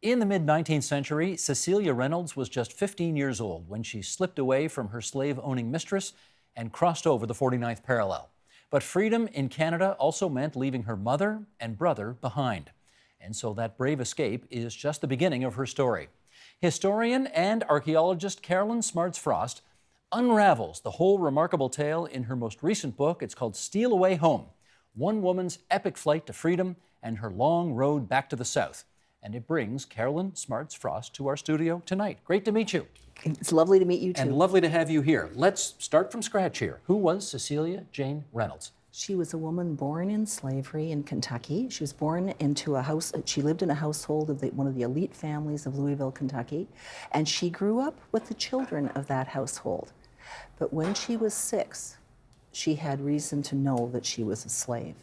In the mid-19th century, Cecilia Reynolds was just 15 years old when she slipped away from her slave-owning mistress and crossed over the 49th parallel. But freedom in Canada also meant leaving her mother and brother behind. And so that brave escape is just the beginning of her story. Historian and archaeologist Karolyn Smardz Frost unravels the whole remarkable tale in her most recent book. It's called Steal Away Home, one woman's epic flight to freedom and her long road back to the South. And it brings Karolyn Smardz Frost to our studio tonight. Great to meet you. It's lovely to meet you, too. And lovely to have you here. Let's start from scratch here. Who was Cecelia Jane Reynolds? She was a woman born in slavery in Kentucky. She was born into a house, she lived in a household of one of the elite families of Louisville, Kentucky, and she grew up with the children of that household. But when she was 6, she had reason to know that she was a slave,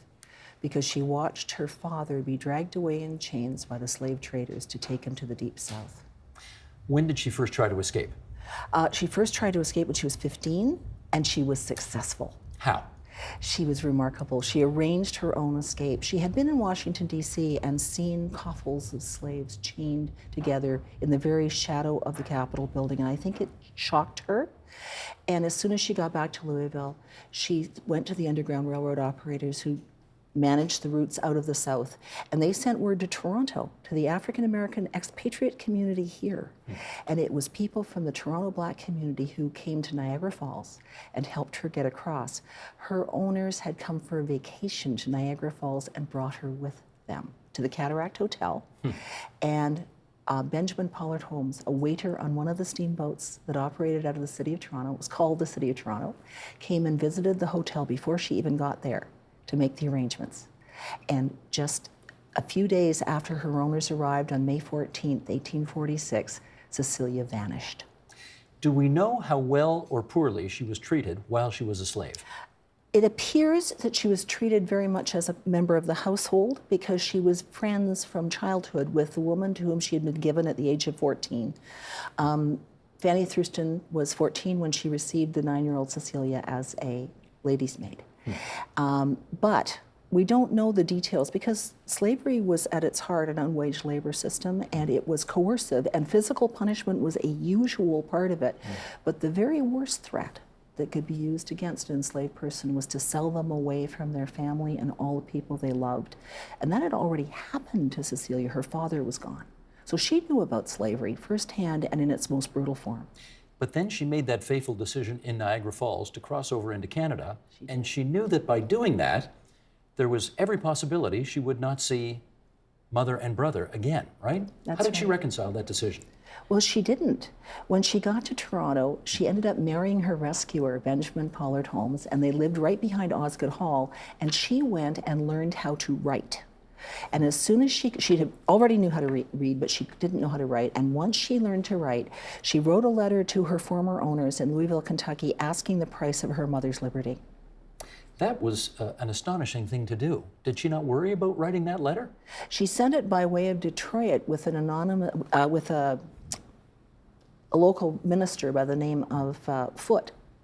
because she watched her father be dragged away in chains by the slave traders to take him to the Deep South. When did she first try to escape? She first tried to escape when she was 15, and she was successful. How? She was remarkable. She arranged her own escape. She had been in Washington, D.C. and seen coffles of slaves chained together in the very shadow of the Capitol building, and I think it shocked her. And as soon as she got back to Louisville, she went to the Underground Railroad operators who managed the routes out of the South, and they sent word to Toronto, to the African-American expatriate community here. And it was people from the Toronto Black community who came to Niagara Falls and helped her get across. Her owners had come for a vacation to Niagara Falls and brought her with them to the Cataract Hotel. And Benjamin Pollard Holmes, a waiter on one of the steamboats that operated out of the City of Toronto, it was called the City of Toronto, came and visited the hotel before she even got there to make the arrangements. And just a few days after her owners arrived on May 14th, 1846, Cecelia vanished. Do we know how well or poorly she was treated while she was a slave? It appears that she was treated very much as a member of the household, because she was friends from childhood with the woman to whom she had been given at the age of 14. Fanny Thurston was 14 when she received the 9-year-old Cecelia as a lady's maid. But we don't know the details, because slavery was at its heart an unwaged labor system, and it was coercive, and physical punishment was a usual part of it. But the very worst threat that could be used against an enslaved person was to sell them away from their family and all the people they loved. And that had already happened to Cecelia. Her father was gone. So she knew about slavery firsthand and in its most brutal form. But then she made that fateful decision in Niagara Falls to cross over into Canada, and she knew that by doing that, there was every possibility she would not see mother and brother again, right? That's How did she right. reconcile that decision? Well, she didn't. When she got to Toronto, she ended up marrying her rescuer, Benjamin Pollard Holmes, and they lived right behind Osgoode Hall, and she went and learned how to write. And as soon as she had already knew how to read, but she didn't know how to write. And once she learned to write, she wrote a letter to her former owners in Louisville, Kentucky, asking the price of her mother's liberty. That was an astonishing thing to do. Did she not worry about writing that letter? She sent it by way of Detroit with an anonymous, with a local minister by the name of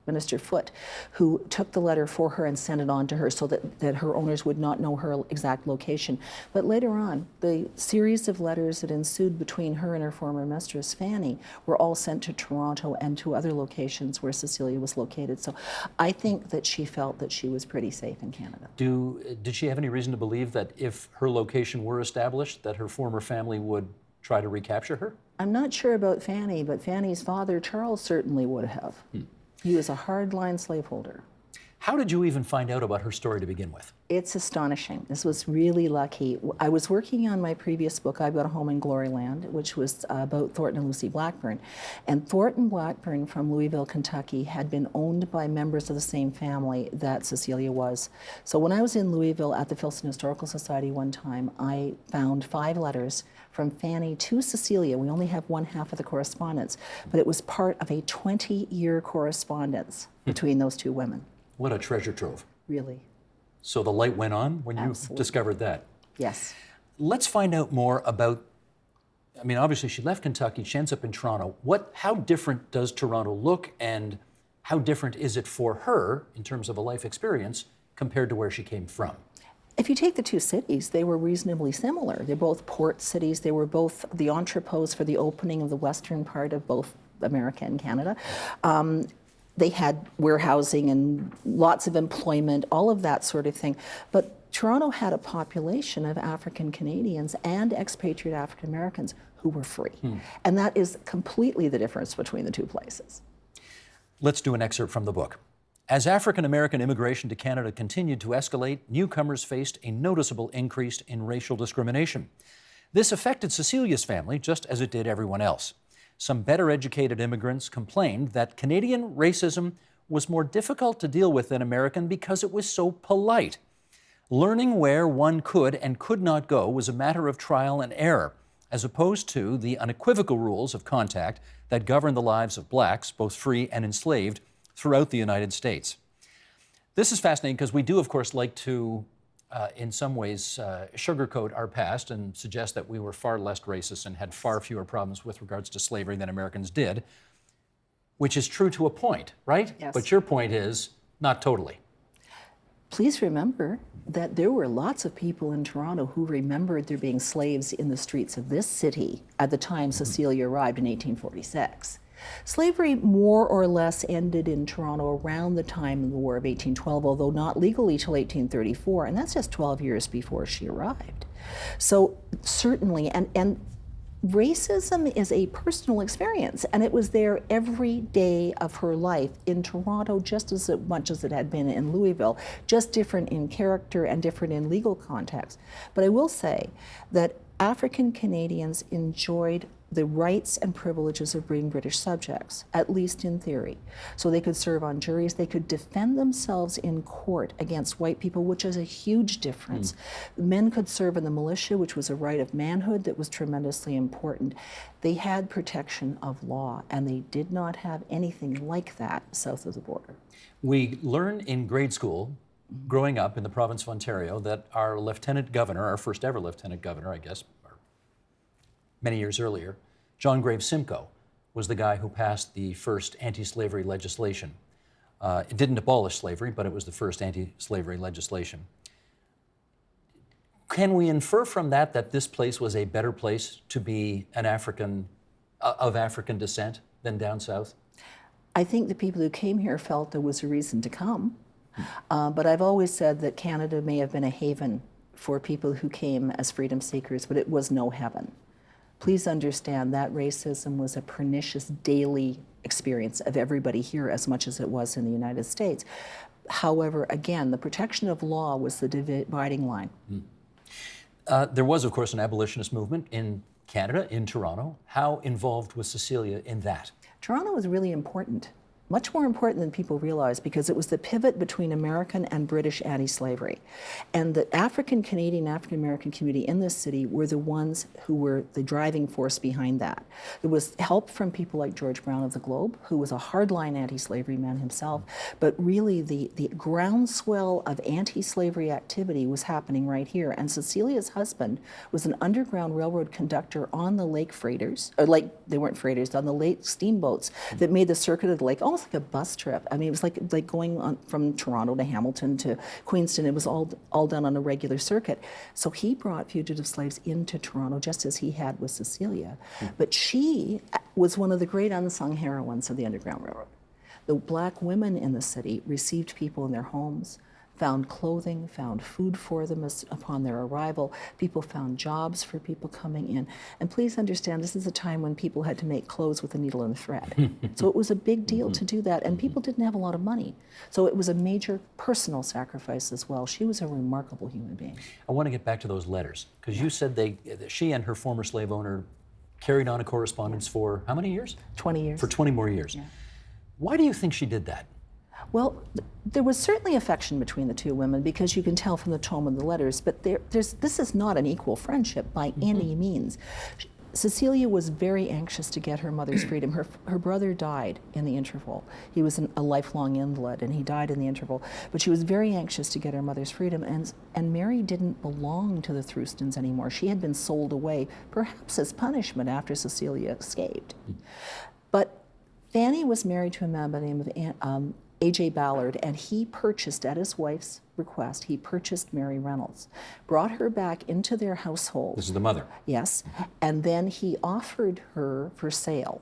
Minister Foote, who took the letter for her and sent it on to her so that her owners would not know her exact location. But later on, the series of letters that ensued between her and her former mistress, Fanny, were all sent to Toronto and to other locations where Cecelia was located. So I think that she felt that she was pretty safe in Canada. Did she have any reason to believe that if her location were established, that her former family would try to recapture her? I'm not sure about Fanny, but Fanny's father, Charles, certainly would have. He was a hardline slaveholder. How did you even find out about her story to begin with? It's astonishing. This was really lucky. I was working on my previous book, I've Got a Home in Gloryland, which was about Thornton and Lucy Blackburn. And Thornton Blackburn from Louisville, Kentucky, had been owned by members of the same family that Cecelia was. So when I was in Louisville at the Filson Historical Society one time, I found 5 letters from Fanny to Cecelia. We only have one half of the correspondence, but it was part of a 20-year correspondence between those two women. What a treasure trove. Really. So the light went on when Absolutely. you discovered that. Yes. Let's find out more about, I mean, obviously she left Kentucky, she ends up in Toronto. How different does Toronto look, and how different is it for her in terms of a life experience compared to where she came from? If you take the two cities, they were reasonably similar. They're both port cities. They were both the entrepôts for the opening of the western part of both America and Canada. They had warehousing and lots of employment, all of that sort of thing. But Toronto had a population of African Canadians and expatriate African Americans who were free. And that is completely the difference between the two places. Let's do an excerpt from the book. As African American immigration to Canada continued to escalate, newcomers faced a noticeable increase in racial discrimination. This affected Cecilia's family just as it did everyone else. Some better educated immigrants complained that Canadian racism was more difficult to deal with than American because it was so polite. Learning where one could and could not go was a matter of trial and error, as opposed to the unequivocal rules of contact that govern the lives of blacks, both free and enslaved, throughout the United States. This is fascinating because we do, of course, like to, in some ways, sugarcoat our past and suggest that we were far less racist and had far fewer problems with regards to slavery than Americans did, which is true to a point, right? Yes. But your point is not totally. Please remember that there were lots of people in Toronto who remembered there being slaves in the streets of this city at the time Cecelia arrived in 1846. Slavery more or less ended in Toronto around the time of the War of 1812, although not legally till 1834, and that's just 12 years before she arrived. So certainly, and racism is a personal experience, and it was there every day of her life in Toronto just as much as it had been in Louisville, just different in character and different in legal context. But I will say that African Canadians enjoyed the rights and privileges of being British subjects, at least in theory. So they could serve on juries, they could defend themselves in court against white people, which is a huge difference. Men could serve in the militia, which was a right of manhood that was tremendously important. They had protection of law, and they did not have anything like that south of the border. We learn in grade school, growing up in the province of Ontario, that our lieutenant governor, our first ever lieutenant governor, I guess, many years earlier, John Graves Simcoe, was the guy who passed the first anti-slavery legislation. It didn't abolish slavery, but it was the first anti-slavery legislation. Can we infer from that that this place was a better place to be an African, of African descent than down south? I think the people who came here felt there was a reason to come. But I've always said that Canada may have been a haven for people who came as freedom seekers, but it was no heaven. Please understand that racism was a pernicious daily experience of everybody here as much as it was in the United States. However, again, the protection of law was the dividing line. There was, of course, an abolitionist movement in Canada, in Toronto. How involved was Cecelia in that? Toronto was really important. Much more important than people realize, because it was the pivot between American and British anti-slavery. And the African Canadian, African American community in this city were the ones who were the driving force behind that. There was help from people like George Brown of the Globe, who was a hardline anti-slavery man himself, but really the groundswell of anti-slavery activity was happening right here. And Cecilia's husband was an Underground Railroad conductor on the lake freighters, or they weren't freighters, on the lake steamboats that made the circuit of the lake, almost like a bus trip. I mean, it was like going on from Toronto to Hamilton to Queenston. It was all done on a regular circuit. So he brought fugitive slaves into Toronto, just as he had with Cecelia. But she was one of the great unsung heroines of the Underground Railroad. The black women in the city received people in their homes, found clothing, found food for them upon their arrival. People found jobs for people coming in. And please understand, this is a time when people had to make clothes with a needle and a thread. So it was a big deal to do that, and people didn't have a lot of money. So it was a major personal sacrifice as well. She was a remarkable human being. I want to get back to those letters, because you said she and her former slave owner carried on a correspondence for how many years? 20 years. For 20 more years. Yeah. Why do you think she did that? Well, there was certainly affection between the two women, because you can tell from the tone of the letters, but this is not an equal friendship by any means. Cecelia was very anxious to get her mother's freedom. Her brother died in the interval. He was a lifelong invalid, and he died in the interval. But she was very anxious to get her mother's freedom, and Mary didn't belong to the Thrustons anymore. She had been sold away, perhaps as punishment after Cecelia escaped. But Fanny was married to a man by the name of A.J. Ballard, and he purchased, at his wife's request, he purchased Mary Reynolds, brought her back into their household. This is the mother. Yes, and then he offered her for sale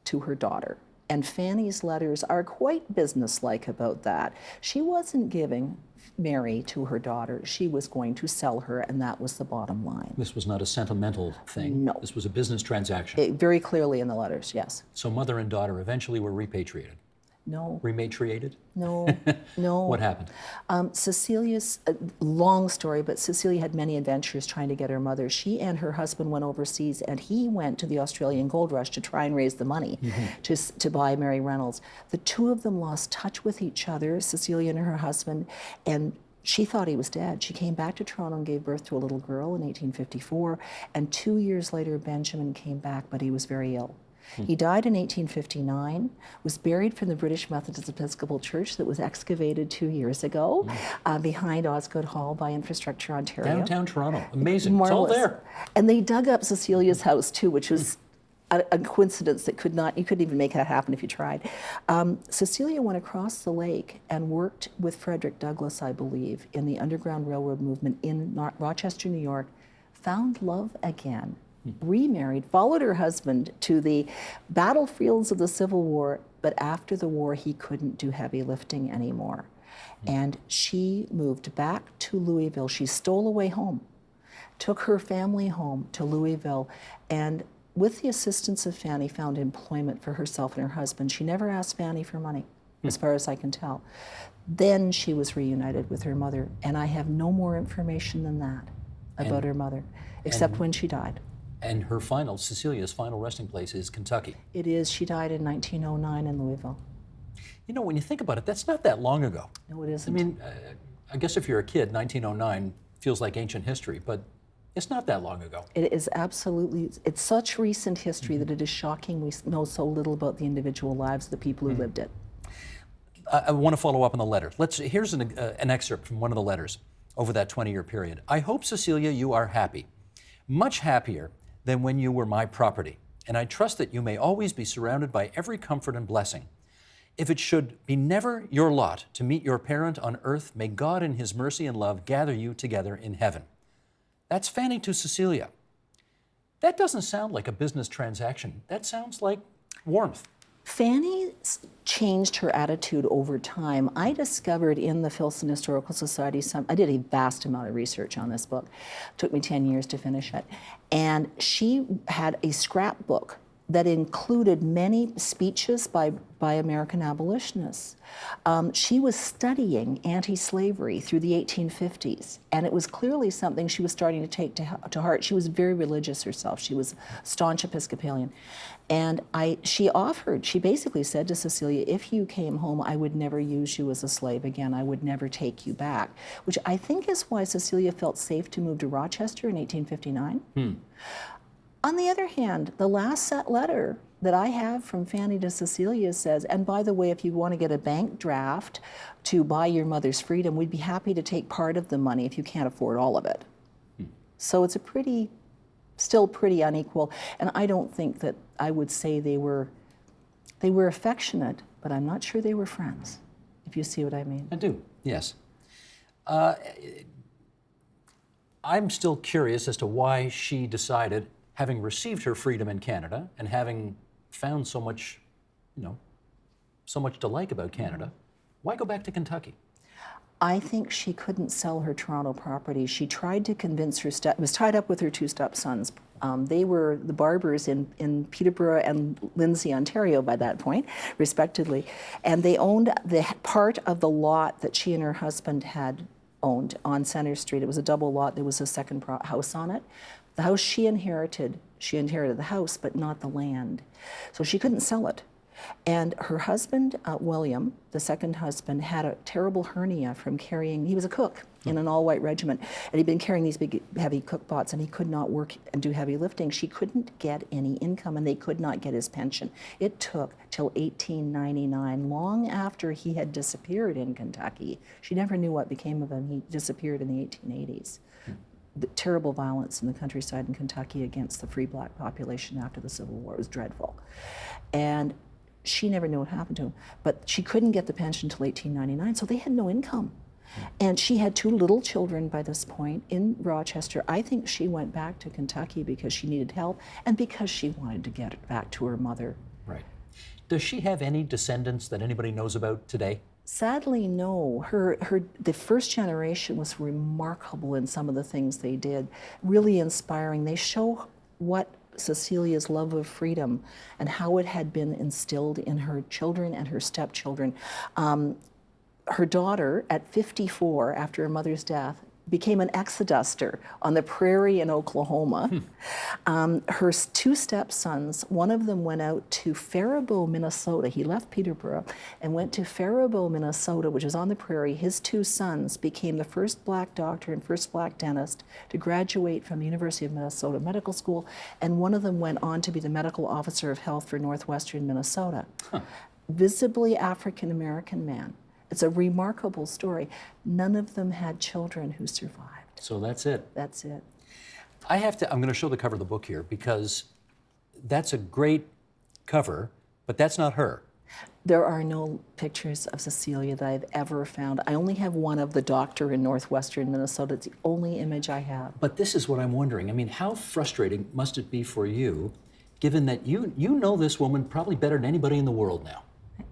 to her daughter. And Fanny's letters are quite businesslike about that. She wasn't giving Mary to her daughter. She was going to sell her, and that was the bottom line. This was not a sentimental thing. No. This was a business transaction. Very clearly in the letters, yes. So mother and daughter eventually were repatriated. No. Rematriated? No, no. What happened? Cecilia's, long story, but Cecilia had many adventures trying to get her mother. She and her husband went overseas, and he went to the Australian gold rush to try and raise the money to buy Mary Reynolds. The two of them lost touch with each other, Cecilia and her husband, and she thought he was dead. She came back to Toronto and gave birth to a little girl in 1854, and 2 years later, Benjamin came back, but he was very ill. He died in 1859, was buried from the British Methodist Episcopal Church that was excavated 2 years ago behind Osgoode Hall by Infrastructure Ontario. Downtown Toronto. Amazing. Marvelous. It's all there. And they dug up Cecilia's house too, which was a coincidence that you couldn't even make that happen if you tried. Cecelia went across the lake and worked with Frederick Douglass, I believe, in the Underground Railroad movement in Rochester, New York, found love again, remarried, followed her husband to the battlefields of the Civil War, but after the war he couldn't do heavy lifting anymore. And she moved back to Louisville. She stole away home, took her family home to Louisville, and with the assistance of Fanny, found employment for herself and her husband. She never asked Fanny for money, as far as I can tell. Then she was reunited with her mother, and I have no more information than that about her mother, except when she died. And her Cecilia's final resting place is Kentucky. It is. She died in 1909 in Louisville. You know, when you think about it, that's not that long ago. No, it isn't. I mean, I guess if you're a kid, 1909 feels like ancient history, but it's not that long ago. It is absolutely, it's such recent history that it is shocking we know so little about the individual lives of the people who lived it. I want to follow up on the letter. Here's an excerpt from one of the letters over that 20-year period. I hope, Cecelia, you are happy, much happier than when you were my property, and I trust that you may always be surrounded by every comfort and blessing. If it should be never your lot to meet your parent on earth, may God in his mercy and love gather you together in heaven. That's Fanny to Cecelia. That doesn't sound like a business transaction. That sounds like warmth. Fanny changed her attitude over time. I discovered in the Filson Historical Society, I did a vast amount of research on this book. It took me 10 years to finish it. And she had a scrapbook that included many speeches by American abolitionists. She was studying anti-slavery through the 1850s, and it was clearly something she was starting to take to heart. She was very religious herself. She was staunch Episcopalian. And she basically said to Cecelia, if you came home, I would never use you as a slave again. I would never take you back, which I think is why Cecelia felt safe to move to Rochester in 1859. On the other hand, the last set letter that I have from Fanny to Cecelia says, and by the way, if you want to get a bank draft to buy your mother's freedom, we'd be happy to take part of the money if you can't afford all of it. So it's still pretty unequal, and I don't think that I would say they were affectionate, but I'm not sure they were friends, if you see what I mean. I do, yes. I'm still curious as to why she decided, having received her freedom in Canada and having found so much to like about Canada, why go back to Kentucky? I think she couldn't sell her Toronto property. She tried to convince her was tied up with her two stepsons. They were the barbers in Peterborough and Lindsay, Ontario by that point, respectively. And they owned the part of the lot that she and her husband had owned on Centre Street. It was a double lot. There was a second house on it. The house she inherited the house, but not the land. So she couldn't sell it. And her husband, William, the second husband, had a terrible hernia from carrying, he was a cook in an all-white regiment, and he'd been carrying these big, heavy cook pots, and he could not work and do heavy lifting. She couldn't get any income, and they could not get his pension. It took till 1899, long after he had disappeared in Kentucky. She never knew what became of him. He disappeared in the 1880s. The terrible violence in the countryside in Kentucky against the free black population after the Civil War was dreadful. And she never knew what happened to him. But she couldn't get the pension until 1899, so they had no income. And she had 2 little children by this point in Rochester. I think she went back to Kentucky because she needed help and because she wanted to get back to her mother. Right. Does she have any descendants that anybody knows about today? Sadly, no. The first generation was remarkable in some of the things they did, really inspiring. They show what Cecilia's love of freedom and how it had been instilled in her children and her stepchildren. Her daughter, at 54, after her mother's death, became an exoduster on the prairie in Oklahoma. Her 2 stepsons, one of them went out to Faribault, Minnesota. He left Peterborough and went to Faribault, Minnesota, which is on the prairie. His 2 sons became the first black doctor and first black dentist to graduate from the University of Minnesota Medical School, and one of them went on to be the medical officer of health for Northwestern Minnesota. Visibly African-American man. It's a remarkable story. None of them had children who survived. So that's it. That's it. I'm going to show the cover of the book here because that's a great cover, but that's not her. There are no pictures of Cecelia that I've ever found. I only have one of the doctor in Northwestern Minnesota. It's the only image I have. But this is what I'm wondering. I mean, how frustrating must it be for you, given that you know this woman probably better than anybody in the world now?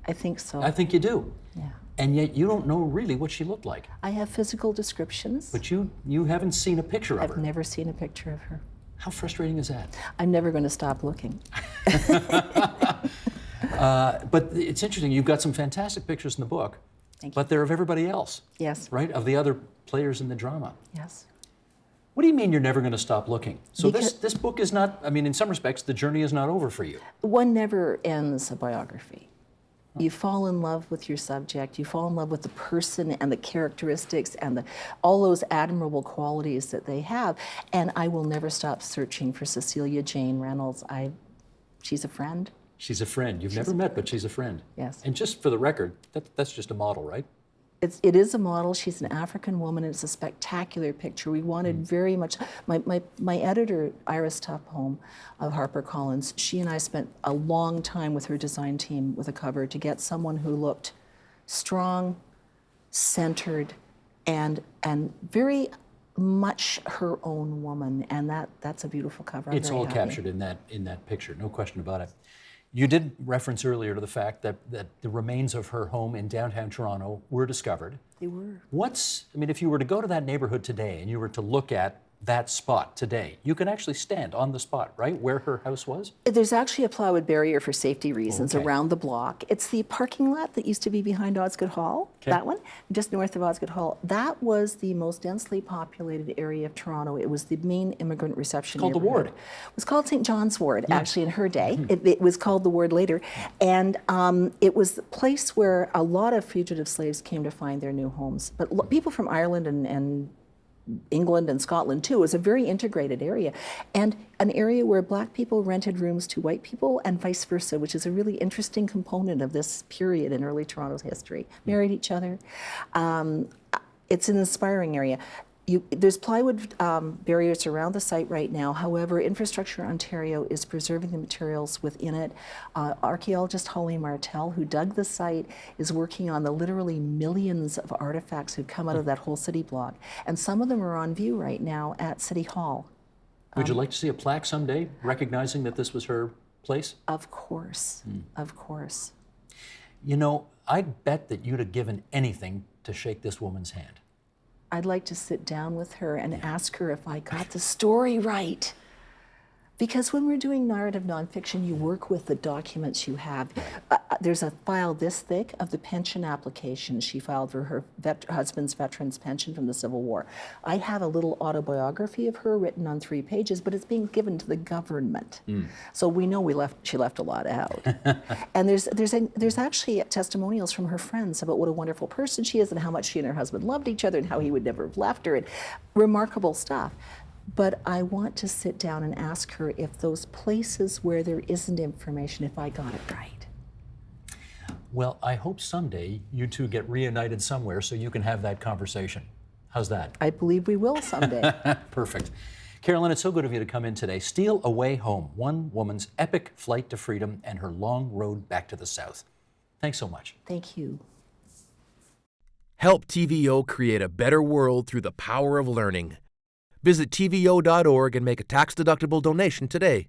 I think so. I think you do. Yeah. And yet you don't know really what she looked like. I have physical descriptions. But you haven't seen a picture of her. I've never seen a picture of her. How frustrating is that? I'm never going to stop looking. But it's interesting, you've got some fantastic pictures in the book, Thank you. but they're of everybody else. Yes. Right? Of the other players in the drama. Yes. What do you mean you're never going to stop looking? So Because this book is not, I mean, in some respects, the journey is not over for you. One never ends a biography. You fall in love with your subject, you fall in love with the person and the characteristics and all those admirable qualities that they have. And I will never stop searching for Cecilia Jane Reynolds. She's a friend. She's a friend. You've never met, but she's a friend. Yes. And just for the record, that's just a model, right? It is a model. She's an African woman, and it's a spectacular picture. We wanted very much, my editor, Iris Tupholme of HarperCollins, she and I spent a long time with her design team with a cover to get someone who looked strong, centered, and very much her own woman, and that's a beautiful cover. I'm It's very all happy. captured in that picture, no question about it. You did reference earlier to the fact that the remains of her home in downtown Toronto were discovered. They were. If you were to go to that neighborhood today and you were to look at that spot today, you can actually stand on the spot, right, where her house was? There's actually a plywood barrier for safety reasons around the block. It's the parking lot that used to be behind Osgoode Hall, that one, just north of Osgoode Hall. That was the most densely populated area of Toronto. It was the main immigrant reception It's called the neighborhood. Ward. It was called St. John's Ward, actually, in her day. It was called the Ward later. And it was the place where a lot of fugitive slaves came to find their new homes. But people from Ireland and England and Scotland too. It was a very integrated area, and an area where black people rented rooms to white people and vice versa, which is a really interesting component of this period in early Toronto's history. Married each other. It's an inspiring area. There's plywood barriers around the site right now. However, Infrastructure Ontario is preserving the materials within it. Archaeologist Holly Martel, who dug the site, is working on the literally millions of artifacts who've come out of that whole city block. And some of them are on view right now at City Hall. Would you like to see a plaque someday recognizing that this was her place? Of course, of course. You know, I'd bet that you'd have given anything to shake this woman's hand. I'd like to sit down with her and ask her if I got the story right. Because when we're doing narrative nonfiction, you work with the documents you have. There's a file this thick of the pension application she filed for her husband's veteran's pension from the Civil War. I have a little autobiography of her written on 3 pages, but it's being given to the government. So we know she left a lot out. And there's actually testimonials from her friends about what a wonderful person she is and how much she and her husband loved each other and how he would never have left her, and remarkable stuff. But I want to sit down and ask her if those places where there isn't information, if I got it right. Well, I hope someday you two get reunited somewhere so you can have that conversation. How's that? I believe we will someday. Perfect. Karolyn, it's so good of you to come in today. Steal Away Home, one woman's epic flight to freedom and her long road back to the South. Thanks so much. Thank you. Help TVO create a better world through the power of learning. Visit TVO.org and make a tax-deductible donation today.